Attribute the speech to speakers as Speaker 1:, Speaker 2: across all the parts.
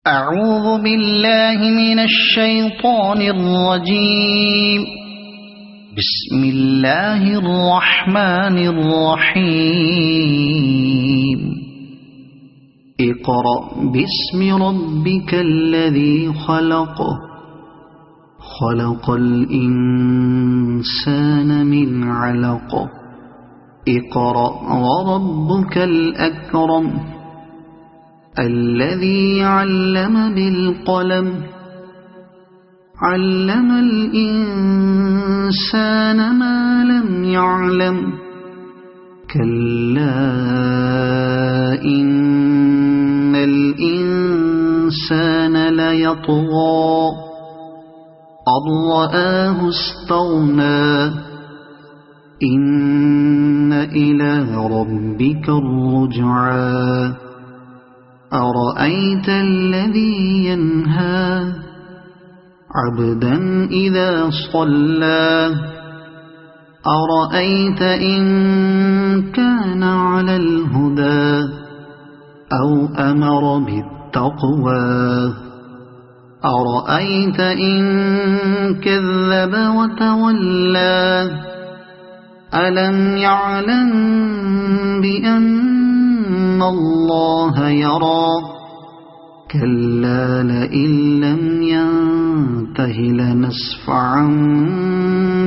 Speaker 1: أعوذ بالله من الشيطان الرجيم. بسم الله الرحمن الرحيم. اقرأ باسم ربك الذي خلق. خلق الإنسان من علق. اقرأ وربك الأكرم الذي علم بالقلم. علم الإنسان ما لم يعلم. كلا إن الإنسان ليطغى أن رآه استغنى. إن إلى ربك الرجعى. أرأيت الذي ينهى عبدا إذا صلى. أرأيت إن كان على الهدى أو أمر بالتقوى. أرأيت إن كذب وتولى. ألم يعلم بأن الله يرى. كلا لئن لم ينته لنسفعا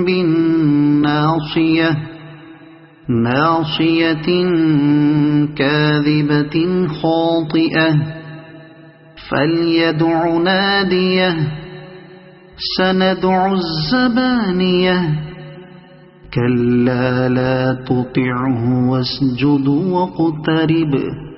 Speaker 1: بالناصية. ناصية كاذبة خاطئة. فليدع ناديه. سندع الزبانية. كلا لا تطعه واسجد واقترب.